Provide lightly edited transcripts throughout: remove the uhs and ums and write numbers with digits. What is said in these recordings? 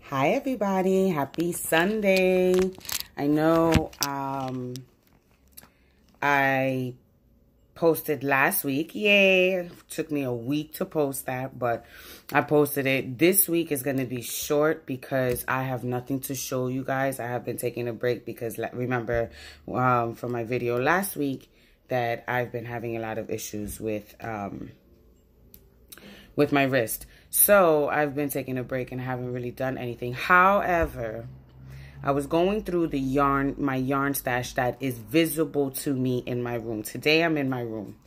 Hi everybody, happy Sunday. I know I posted last week. Yay, it took me a week to post that, but I posted it. This week is going to be short because I have nothing to show you guys. I have been taking a break because remember from my video last week that I've been having a lot of issues with my wrist. So I've been taking a break and haven't really done anything. However, I was going through my yarn stash that is visible to me in my room. Today I'm in my room.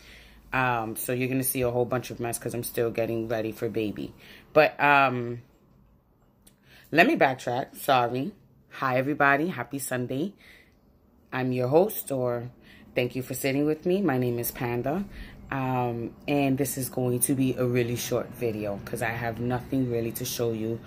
So you're going to see a whole bunch of mess because I'm still getting ready for baby. But let me backtrack. Sorry. Hi everybody. Happy Sunday. I'm your host, or thank you for sitting with me. My name is Panda. And this is going to be a really short video because I have nothing really to show you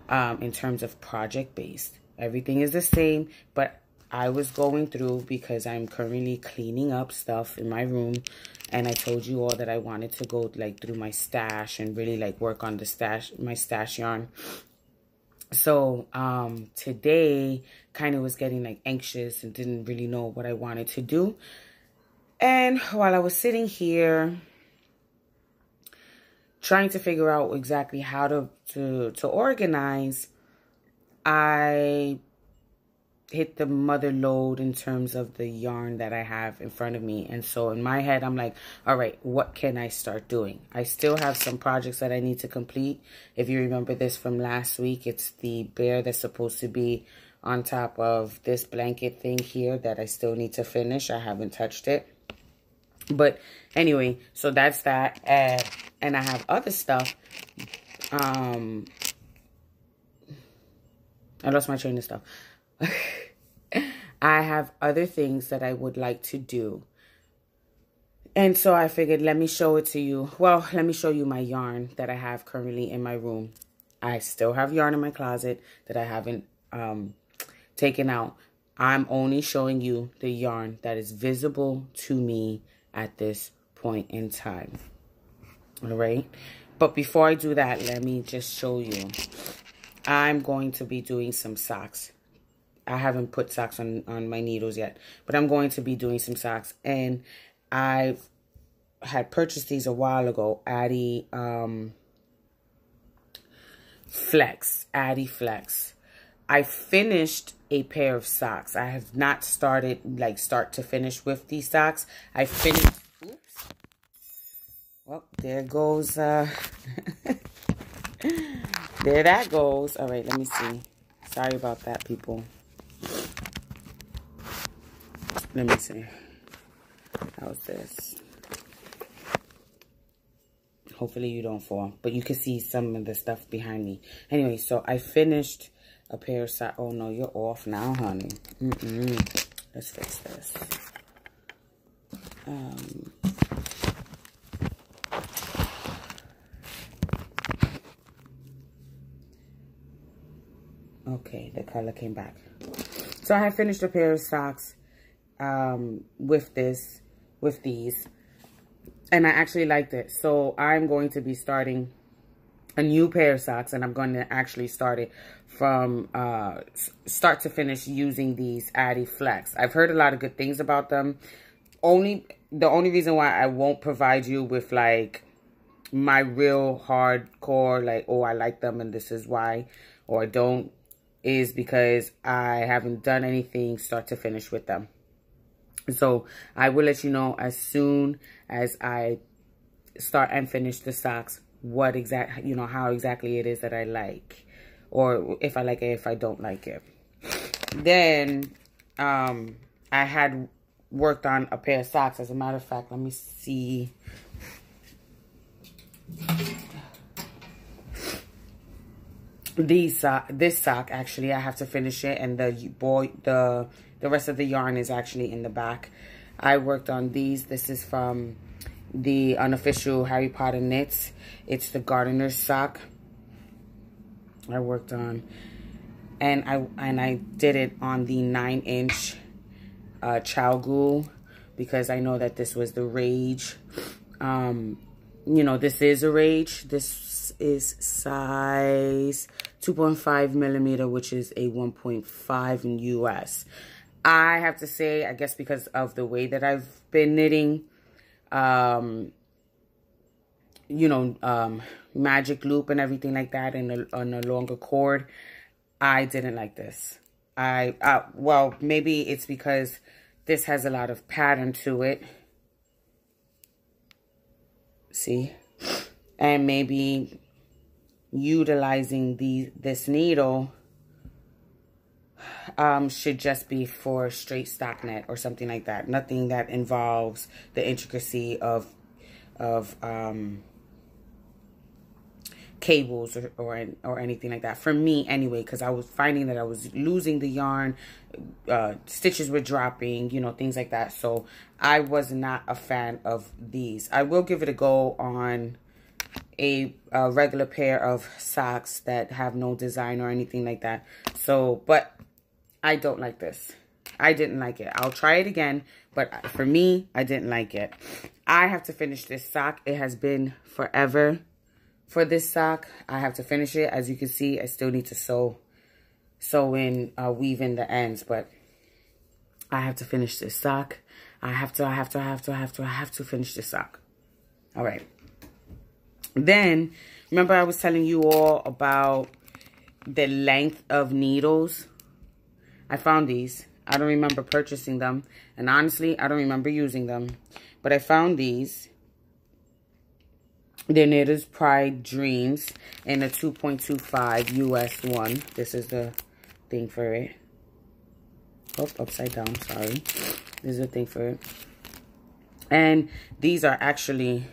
in terms of project based. Everything is the same, but I was going through because I'm currently cleaning up stuff in my room, and I told you all that I wanted to go through my stash and really work on my stash yarn. So today kind of was getting anxious and didn't really know what I wanted to do. And while I was sitting here trying to figure out exactly how to organize, I hit the mother lode in terms of the yarn that I have in front of me. And so in my head, I'm like, all right, what can I start doing? I still have some projects that I need to complete. If you remember this from last week, it's the bear that's supposed to be on top of this blanket thing here that I still need to finish. I haven't touched it. But anyway, so that's that. And I have other stuff. I lost my train of stuff. I have other things that I would like to do. And so I figured, let me show it to you. Well, let me show you my yarn that I have currently in my room. I still have yarn in my closet that I haven't taken out. I'm only showing you the yarn that is visible to me at this point in time. All right. But before I do that, let me just show you. I'm going to be doing some socks. I haven't put socks on my needles yet, but I'm going to be doing some socks. And I had purchased these a while ago. Addi Flex. I finished a pair of socks. I have not started start to finish with these socks. I finished. Oops. Well, there goes. There that goes. All right, let me see. Sorry about that, people. Let me see. How's this? Hopefully you don't fall, but you can see some of the stuff behind me. Anyway, so I finished a pair of socks. Oh no, you're off now, honey. Let's fix this. Okay, the color came back. So I have finished a pair of socks with these, and I actually liked it. So I'm going to be starting a new pair of socks, and I'm going to actually start it from start to finish using these Addi Flex. I've heard a lot of good things about them. The only reason why I won't provide you with my real hardcore oh, I like them and this is why, or I don't, is because I haven't done anything start to finish with them. So I will let you know as soon as I start and finish the socks what how exactly it is that I like, or if I like it, if I don't like it. Then I had worked on a pair of socks. As a matter of fact, let me see. This sock, actually, I have to finish it, and the rest of the yarn is actually in the back. I worked on these. This is from the unofficial Harry Potter knits. It's the gardener's sock I worked on, and I did it on the 9-inch ChiaoGoo because I know that this was the rage. This is a rage. This is size 2.5 millimeter, which is a 1.5 in US. I have to say, I guess because of the way that I've been knitting, you know, magic loop and everything like that, and on a longer cord, I didn't like this. Well, maybe it's because this has a lot of pattern to it. See? And maybe utilizing this needle should just be for straight stockinette or something like that. Nothing that involves the intricacy of cables or anything like that, for me anyway, because I was finding that I was losing the yarn, stitches were dropping, you know, things like that. So I was not a fan of these. I will give it a go on a regular pair of socks that have no design or anything like that. So, but I don't like this. I didn't like it. I'll try it again, but for me, I didn't like it. I have to finish this sock. It has been forever for this sock. I have to finish it. As you can see, I still need to sew in, weave in the ends, but I have to finish this sock. I have to finish this sock. All right. Then, remember I was telling you all about the length of needles? I found these. I don't remember purchasing them. And honestly, I don't remember using them. But I found these. They're Knitter's Pride Dreams in a 2.25 US one. This is the thing for it. Oh, upside down, sorry. This is the thing for it. And these are actually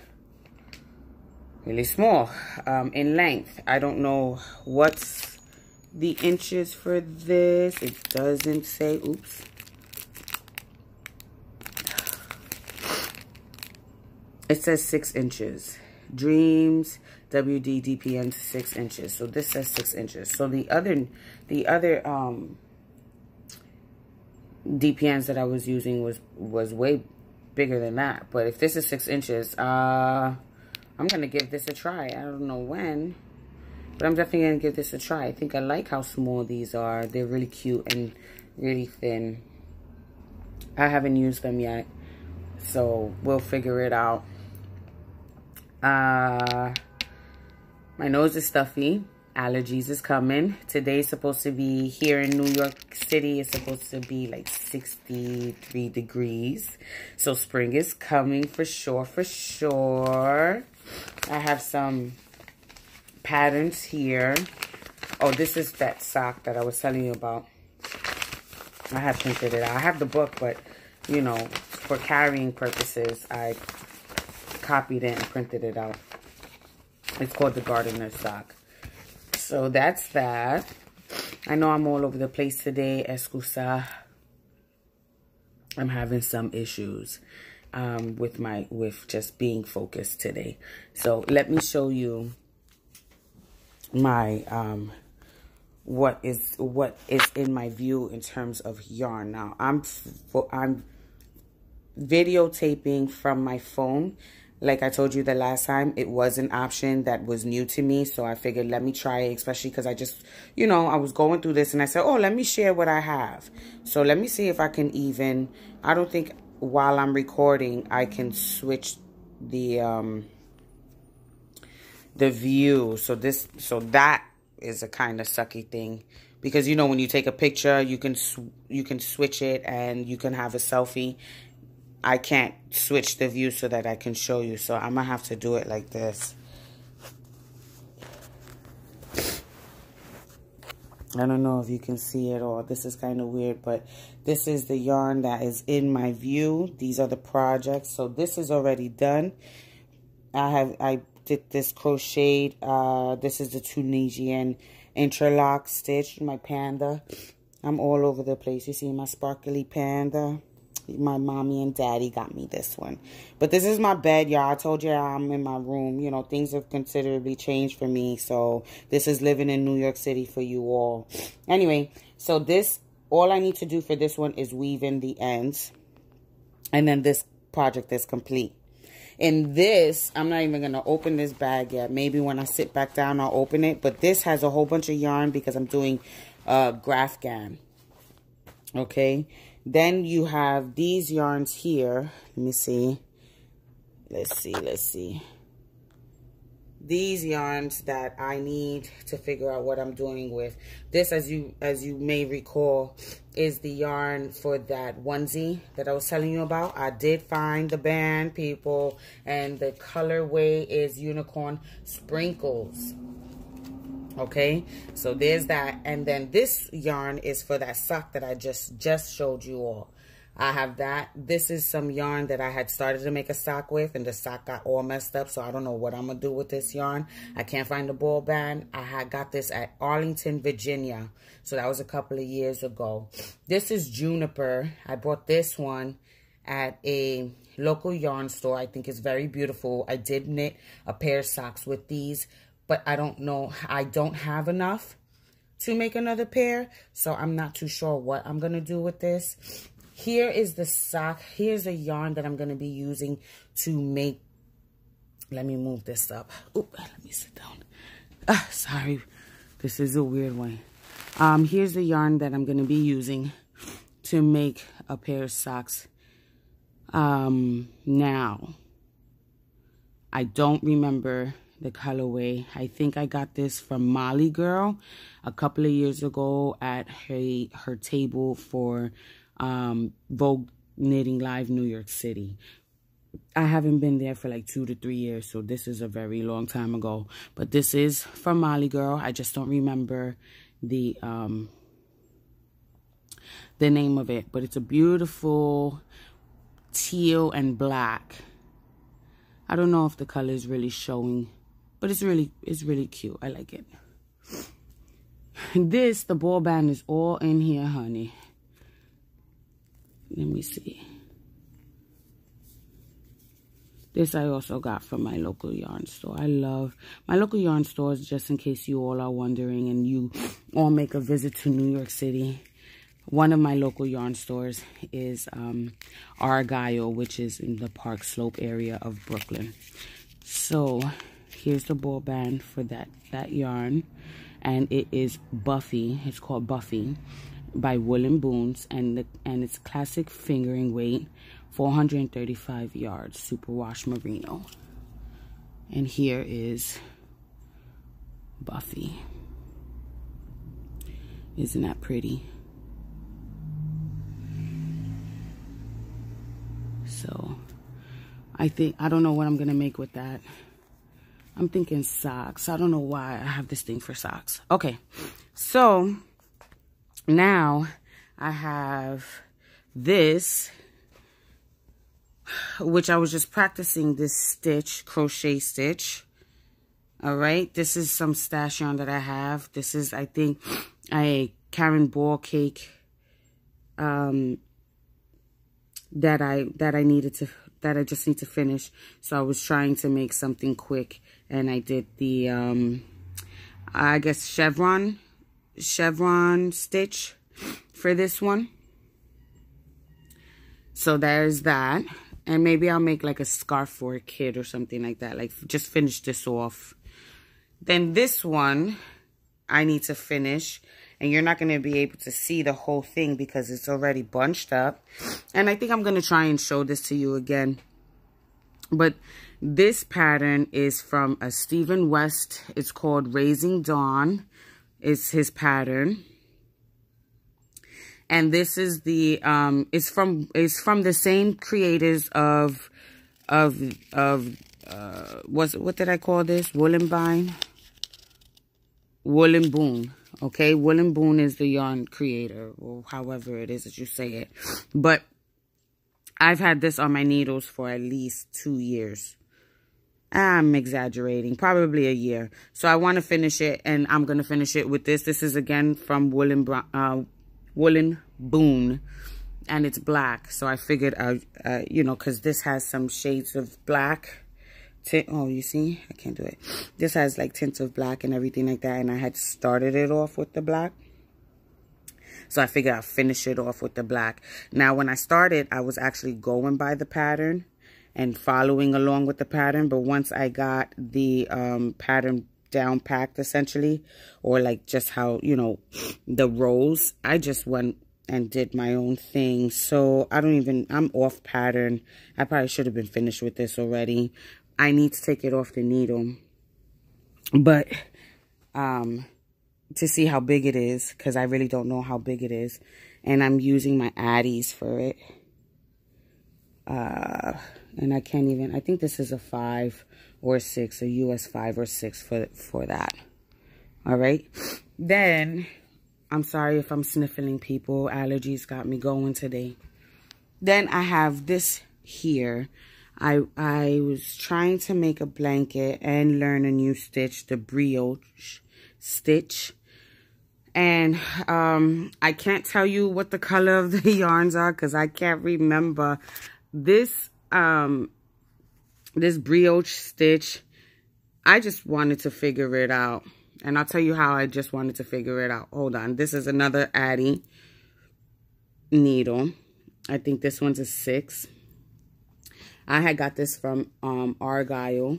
really small in length. I don't know what's the inches for this. It doesn't say. Oops. It says 6 inches. Dreams WD DPN 6 inches. So this says 6 inches. So the other DPNs that I was using was way bigger than that. But if this is 6 inches, I'm gonna give this a try. I don't know when, but I'm definitely gonna give this a try. I think I like how small these are. They're really cute and really thin. I haven't used them yet, so we'll figure it out. My nose is stuffy. Allergies is coming. Today's supposed to be, here in New York City, it's supposed to be like 63 degrees. So spring is coming for sure, for sure. I have some patterns here. Oh, this is that sock that I was telling you about. I have printed it out. I have the book, but, you know, for carrying purposes, I copied it and printed it out. It's called the Gardener sock. So that's that. I know I'm all over the place today. Excusa. I'm having some issues with just being focused today. So let me show you my what is in my view in terms of yarn. Now I'm videotaping from my phone. Like I told you the last time, it was an option that was new to me. So I figured, let me try it, especially because I just, you know, I was going through this and I said, oh, let me share what I have. So let me see if I can even, I don't think while I'm recording, I can switch the view. So that is a kind of sucky thing. Because, you know, when you take a picture, you can switch it and you can have a selfie. I can't switch the view so that I can show you. So I'm going to have to do it like this. I don't know if you can see it or this is kind of weird, but this is the yarn that is in my view. These are the projects. So this is already done. I did this crocheted. This is the Tunisian interlock stitch, my panda. I'm all over the place. You see my sparkly panda? My mommy and daddy got me this one. But this is my bed, y'all. I told you I'm in my room. You know, things have considerably changed for me. So this is living in New York City for you all. Anyway, so this, all I need to do for this one is weave in the ends. And then this project is complete. In this, I'm not even going to open this bag yet. Maybe when I sit back down, I'll open it. But this has a whole bunch of yarn because I'm doing Grafgan. Okay. Then you have these yarns here. Let me see. Let's see. These yarns that I need to figure out what I'm doing with. This, as you may recall, is the yarn for that onesie that I was telling you about. I did find the band, people, and the colorway is Unicorn Sprinkles. Okay, so there's that. And then this yarn is for that sock that I just showed you all. I have that. This is some yarn that I had started to make a sock with, and the sock got all messed up, so I don't know what I'm going to do with this yarn. I can't find the ball band. I had got this at Arlington, Virginia, so that was a couple of years ago. This is Juniper. I bought this one at a local yarn store. I think it's very beautiful. I did knit a pair of socks with these, but I don't know. I don't have enough to make another pair, so I'm not too sure what I'm going to do with this. Here is the sock. Here's a yarn that I'm going to be using to make. Let me move this up. Oop, let me sit down. Sorry. This is a weird one. Here's the yarn that I'm going to be using to make a pair of socks. Now, I don't remember the colorway. I think I got this from Molly Girl a couple of years ago at her table for Vogue Knitting Live New York City. I haven't been there for like 2 to 3 years, so this is a very long time ago. But this is from Molly Girl. I just don't remember the name of it, but it's a beautiful teal and black. I don't know if the color is really showing, but it's really cute. I like it. This, the ball band is all in here, honey. Let me see. This I also got from my local yarn store. I love my local yarn stores, just in case you all are wondering and you all make a visit to New York City. One of my local yarn stores is Argyle, which is in the Park Slope area of Brooklyn. So here's the ball band for that yarn. And it is Buffy. It's called Buffy by Woolen Booms, and it's classic fingering weight, 435 yards, superwash merino. And here is Buffy. Isn't that pretty? So I don't know what I'm gonna make with that. I'm thinking socks. I don't know why I have this thing for socks. Okay, so now I have this, which I was just practicing this stitch, crochet stitch. All right, this is some stash yarn that I have. This is, I think, a Karen Ball cake that I just need to finish. So I was trying to make something quick, and I did the I guess chevron stitch for this one. So there's that. And maybe I'll make like a scarf for a kid or something like that. Like just finish this off. Then this one I need to finish. And you're not going to be able to see the whole thing because it's already bunched up. And I think I'm going to try and show this to you again. But this pattern is from a Stephen West. It's called Raising Dawn. It's his pattern. And this is the it's from the same creators of what did I call this? Woolen Boon. Okay, Woolen Boon is the yarn creator, or however it is that you say it. But I've had this on my needles for at least 2 years. I'm exaggerating, probably a year. So I want to finish it, and I'm going to finish it with this. This is again from Woolen Boon, and it's black. So I figured, you know, because this has some shades of black. Oh, you see? I can't do it. This has like tints of black and everything like that, and I had started it off with the black. So I figured I'd finish it off with the black. Now, when I started, I was actually going by the pattern. and following along with the pattern. But once I got the pattern down packed, essentially, or like just how, you know, the rows, I just went and did my own thing. So I'm off pattern. I probably should have been finished with this already. I need to take it off the needle, but to see how big it is, because I really don't know how big it is. And I'm using my Addies for it. And I can't even, I think this is a 5 or 6, a US 5 or 6 for that. All right. Then, I'm sorry if I'm sniffling, people. Allergies got me going today. Then I have this here. I was trying to make a blanket and learn a new stitch, the brioche stitch. And I can't tell you what the color of the yarns are because I can't remember. This this brioche stitch, I just wanted to figure it out. And I'll tell you how I just wanted to figure it out. Hold on. This is another Addie needle. I think this one's a 6. I had got this from Argyle,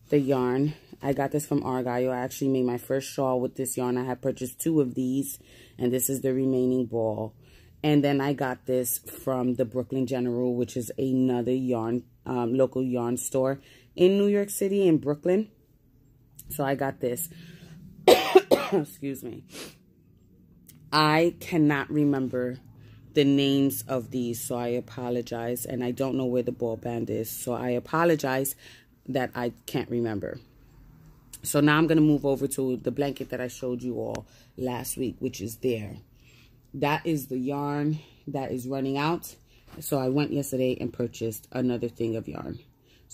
the yarn. I got this from Argyle. I actually made my first shawl with this yarn. I had purchased 2 of these, and this is the remaining ball. And then I got this from the Brooklyn General, which is another yarn, local yarn store in New York City, in Brooklyn. So I got this. Excuse me. I cannot remember the names of these, so I apologize. And I don't know where the ball band is, so I apologize that I can't remember. So now I'm going to move over to the blanket that I showed you all last week, which is there. That is the yarn that is running out. So I went yesterday and purchased another thing of yarn,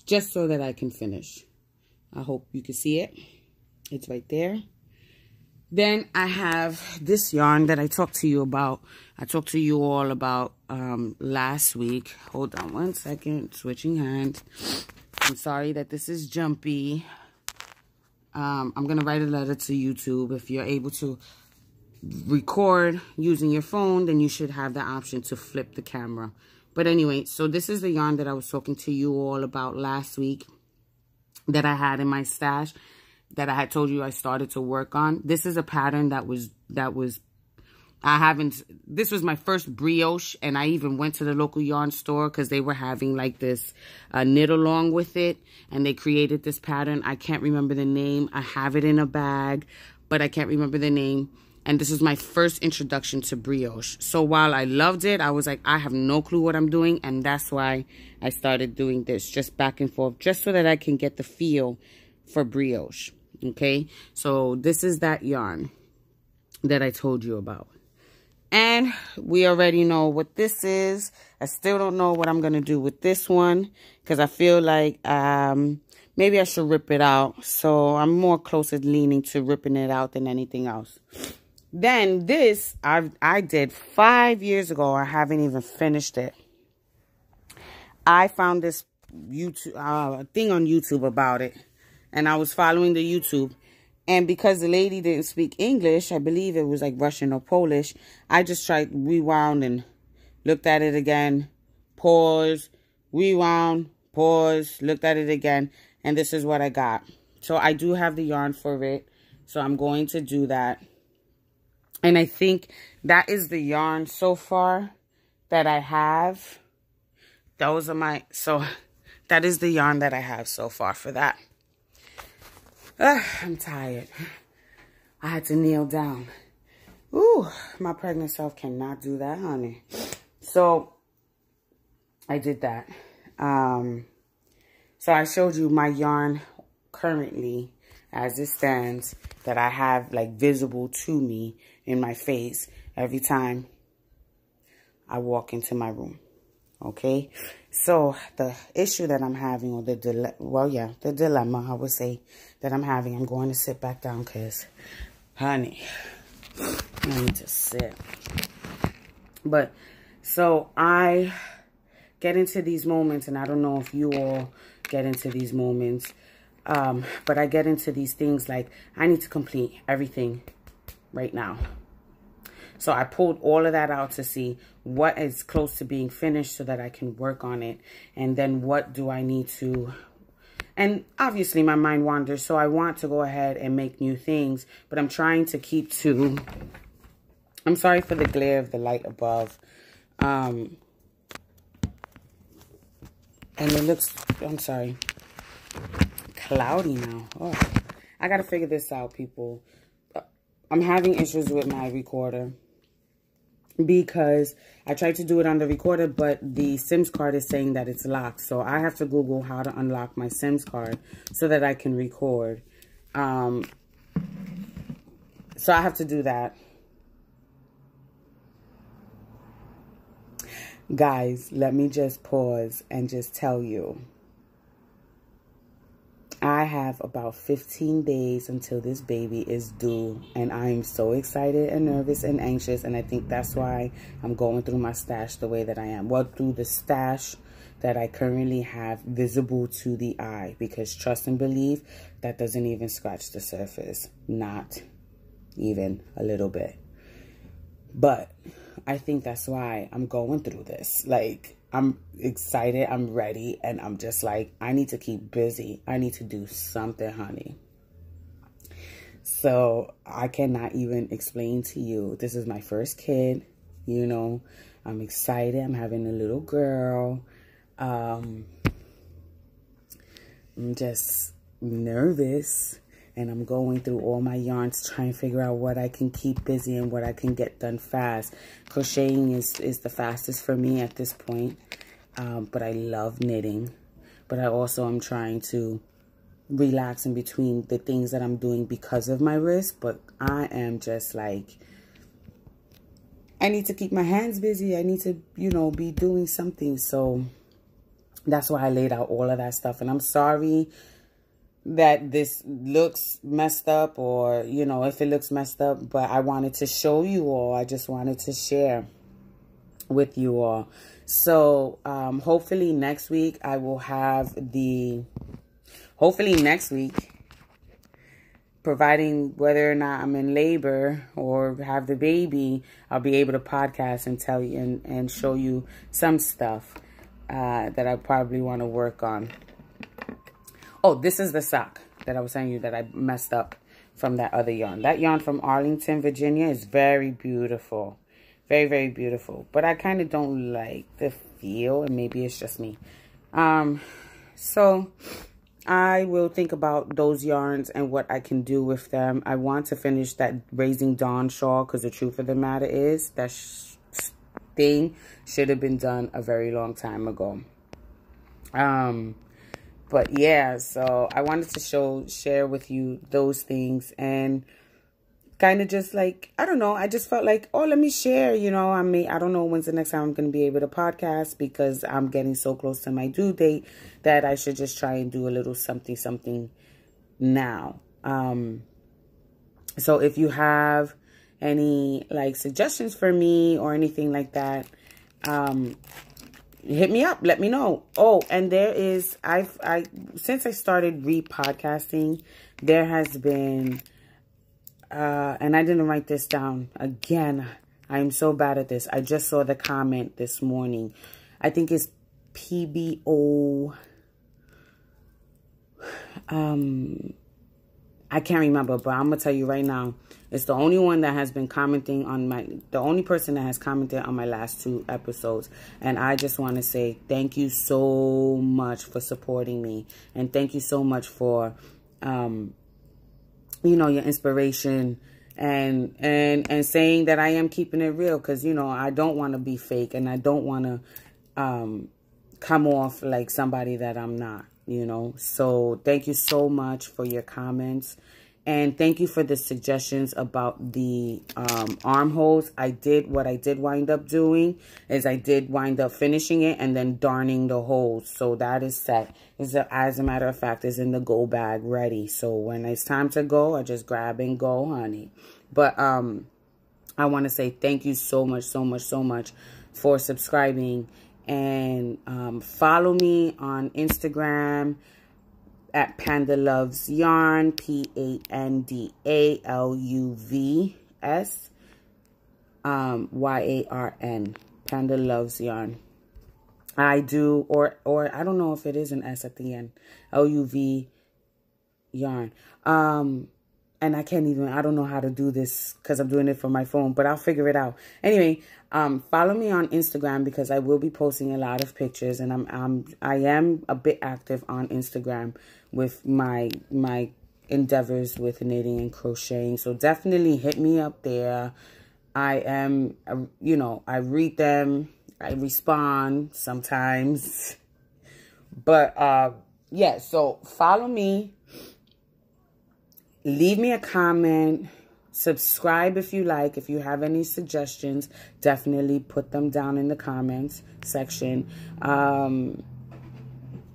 just so that I can finish. I hope you can see it. It's right there. Then I have this yarn that I talked to you about. I talked to you all about last week. Hold on one second. Switching hands. I'm sorry that this is jumpy. I'm going to write a letter to YouTube. If you're able to record using your phone, then you should have the option to flip the camera. But anyway, so this is the yarn that I was talking to you all about last week that I had in my stash, that I had told you I started to work on. This is a pattern this was my first brioche, and I even went to the local yarn store because they were having like this knit along with it, and they created this pattern. I can't remember the name. I have it in a bag, but I can't remember the name. And this is my first introduction to brioche. So while I loved it, I was like, I have no clue what I'm doing. And that's why I started doing this, just back and forth, just so that I can get the feel for brioche. Okay, so this is that yarn that I told you about. And we already know what this is. I still don't know what I'm going to do with this one, because I feel like maybe I should rip it out. So I'm more closer leaning to ripping it out than anything else. Then this, I did 5 years ago. I haven't even finished it. I found this YouTube thing on YouTube about it. And I was following the YouTube. And because the lady didn't speak English, I believe it was like Russian or Polish, I just tried, rewound and looked at it again. Pause, rewound, pause, looked at it again. And this is what I got. So I do have the yarn for it. So I'm going to do that. And I think that is the yarn so far that I have. Those are my, so that is the yarn that I have so far for that. I'm tired. I had to kneel down. Ooh, my pregnant self cannot do that, honey. So I did that. So I showed you my yarn currently as it stands that I have like visible to me in my face every time I walk into my room. Okay, so the issue that I'm having, or the dilemma, I would say, that I'm having, I'm going to sit back down because, honey, I need to sit. But, so I get into these moments, and I don't know if you all get into these moments, but I get into these things like, I need to complete everything right now. So I pulled all of that out to see what is close to being finished so that I can work on it. And then what do I need to... And obviously my mind wanders, so I want to go ahead and make new things. But I'm trying to keep to... I'm sorry for the glare of the light above. And it looks... I'm sorry. Cloudy now. Oh, I got to figure this out, people. I'm having issues with my recorder because I tried to do it on the recorder, but the Sims card is saying that it's locked. So I have to Google how to unlock my Sims card so that I can record. So I have to do that. Guys, let me just pause and just tell you. I have about 15 days until this baby is due, and I am so excited and nervous and anxious, and I think that's why I'm going through my stash the way that I am. Well, through the stash that I currently have visible to the eye, because trust and believe, that doesn't even scratch the surface. Not even a little bit. But I think that's why I'm going through this. Like, I'm excited, I'm ready, and I'm just like, I need to keep busy. I need to do something, honey. So I cannot even explain to you. This is my first kid, you know. I'm excited. I'm having a little girl. I'm just nervous. And I'm going through all my yarns, trying to figure out what I can keep busy and what I can get done fast. Crocheting is the fastest for me at this point. But I love knitting. But I also am trying to relax in between the things that I'm doing because of my wrist. But I am just like, I need to keep my hands busy. I need to, you know, be doing something. So that's why I laid out all of that stuff. And I'm sorry that this looks messed up, or, you know, if it looks messed up, but I wanted to show you all. I just wanted to share with you all. So hopefully next week I will have hopefully next week, providing whether or not I'm in labor or have the baby, I'll be able to podcast and tell you and show you some stuff that I probably want to work on. Oh, this is the sock that I was telling you that I messed up from that other yarn. That yarn from Arlington, Virginia is very beautiful. Very, very beautiful. But I kind of don't like the feel, and maybe it's just me. So I will think about those yarns and what I can do with them. I want to finish that Raising Dawn shawl, because the truth of the matter is that thing should have been done a very long time ago. But yeah, so I wanted to share with you those things, and kind of just like, I don't know, I just felt like, oh, let me share, you know. I don't know when's the next time I'm going to be able to podcast, because I'm getting so close to my due date that I should just try and do a little something now. So if you have any like suggestions for me or anything like that, hit me up. Let me know. Oh, and there is, since I started re-podcasting, there has been, and I didn't write this down. Again, I'm so bad at this. I just saw the comment this morning. I think it's PBO. I can't remember, but I'm going to tell you right now. It's the only one that has been commenting on the only person that has commented on my last 2 episodes. And I just want to say thank you so much for supporting me. And thank you so much for, you know, your inspiration and saying that I am keeping it real. Because, you know, I don't want to be fake, and I don't want to come off like somebody that I'm not, you know. So thank you so much for your comments. And thank you for the suggestions about the armholes. What I did wind up doing is I did wind up finishing it and then darning the holes. So that is set. As a matter of fact, is in the go bag ready. So when it's time to go, I just grab and go, honey. But I want to say thank you so much for subscribing. And follow me on Instagram at Panda Loves Yarn, PandaLuvs. YARN. Panda Loves Yarn. I do, or I don't know if it is an S at the end. LUV Yarn. And I don't know how to do this because I'm doing it from my phone, but I'll figure it out. Anyway, follow me on Instagram because I will be posting a lot of pictures, and I am a bit active on Instagram with my endeavors with knitting and crocheting. So definitely hit me up there. I am, I read them, I respond sometimes, but yeah. So follow me. Leave me a comment, subscribe if you like. If you have any suggestions, definitely put them down in the comments section. And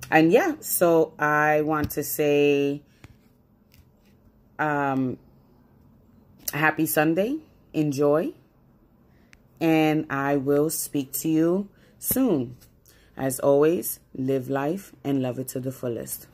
yeah, so I want to say happy Sunday, enjoy, and I will speak to you soon. As always, live life and love it to the fullest.